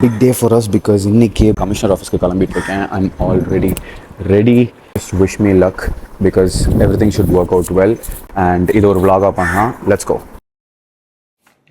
Big day for us because இன்னைக்கு commissioner ஆஃபீஸ்க்கு கிளம்பிட்டு இருக்கேன். I'm already ready. Just wish me luck because everything should work out well and இது ஒரு vlog-ஆ பண்ணலாம். Let's go.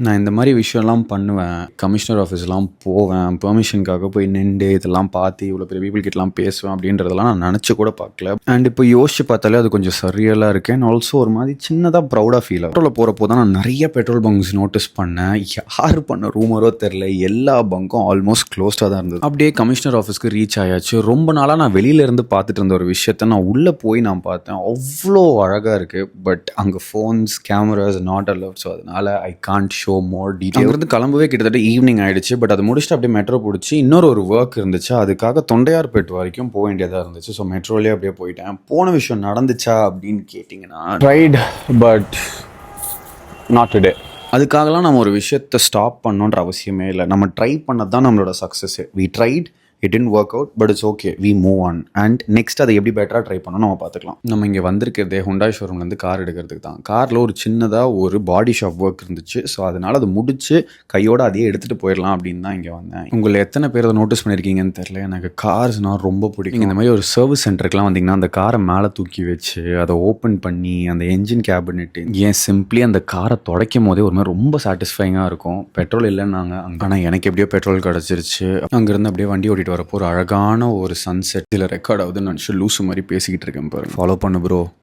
நான் இந்த மாதிரி விஷயம்லாம் பண்ணுவேன். கமிஷனர் ஆஃபீஸ்லாம் போவேன், பெர்மிஷனுக்காக போய் நின்று இதெல்லாம் பார்த்து இவ்வளோ பெரிய பீப்புள் கிட்டலாம் பேசுவேன் அப்படின்றதெல்லாம் நான் நினச்சி கூட பார்க்கல. அண்ட் இப்போ யோசிச்சு பார்த்தாலே அது கொஞ்சம் சரியலாக இருக்குது. அண்ட் ஆல்சோ ஒரு மாதிரி சின்னதாக ப்ரௌடாக ஃபீல் ஆகும். பெட்ரோலில் போகிறப்போ தான் நான் நிறைய பெட்ரோல் பங்க்ஸ் நோட்டீஸ் பண்ணேன். யார் பண்ண ரூமரோ தெரில, எல்லா பங்க்கும் ஆல்மோஸ்ட் க்ளோஸ்டாக தான் இருந்தது. அப்படியே கமிஷனர் ஆஃபீஸ்க்கு ரீச் ஆயாச்சு. ரொம்ப நாளாக நான் வெளியிலேருந்து பார்த்துட்டு இருந்த ஒரு விஷயத்த நான் உள்ளே போய் நான் பார்த்தேன். அவ்வளோ அழகாக இருக்குது. பட் அங்கே phones, cameras not allowed. So அதனால் I can't show more detail. அங்கிருந்து கிளம்பவே கிட்டத்தட்ட ஈவினிங் ஆயிடுச்சு. பட் அதை முடிச்சுட்டு அப்படியே மெட்ரோ பிடிச்சி இன்னொரு ஒர்க் இருந்துச்சு, அதுக்காக தொண்டையார்பேட் வரைக்கும் போக வேண்டியதாக இருந்துச்சு. ஸோ மெட்ரோலேயே அப்படியே போயிட்டேன். போன விஷயம் நடந்துச்சா அப்படின்னு கேட்டிங்கன்னா, ட்ரைட் பட் நாட் டுடே. அதுக்காகலாம் நம்ம ஒரு விஷயத்தை ஸ்டாப் பண்ணணுன்ற அவசியமே இல்லை. நம்ம ட்ரை பண்ணது தான் நம்மளோட success. We tried, it didn't work out, but it's okay, we move on. And next அதை எப்படி பெட்டராக ட்ரை பண்ணணும் நம்ம பார்த்துக்கலாம். நம்ம இங்கே வந்திருக்கிறதே ஹுண்டாய் ஷோரூம்லேருந்து கார் எடுக்கிறதுக்கு தான். காரில் ஒரு சின்னதாக ஒரு பாடி ஷாப் ஒர்க் இருந்துச்சு. ஸோ அதனால் அதை முடிச்சு கையோடு அதையே எடுத்துகிட்டு போயிடலாம் அப்படின்னு தான் இங்கே வந்தேன். உங்களை எத்தனை பேர் அதை நோட்டீஸ் பண்ணியிருக்கீங்கன்னு தெரியல, எனக்கு கார்ஸ்னால் ரொம்ப பிடிக்கும். இந்த மாதிரி ஒரு சர்வீஸ் சென்டருக்குலாம் வந்தீங்கன்னா அந்த காரை மேலே தூக்கி வச்சு அதை ஓப்பன் பண்ணி அந்த என்ஜின் கேபினெட்டு ஏன் சிம்பிளி அந்த காரை துடைக்கும் போதே ஒரு மாதிரி ரொம்ப சாட்டிஸ்ஃபைங்காக இருக்கும். பெட்ரோல் இல்லைன்னாங்க, ஆனால் எனக்கு எப்படியோ பெட்ரோல் கிடச்சிருச்சு. அங்கேருந்து அப்படியே வண்டி ஓட்டிட்டு வரப்போ ஒரு அழகான ஒரு சன்செட் இதில் ரெக்கார்ட் ஆகுதுன்னு நினச்சி லூசு மாதிரி பேசிக்கிட்டு இருக்கேன் பாருங்க. ஃபாலோ பண்ணு ப்ரோ.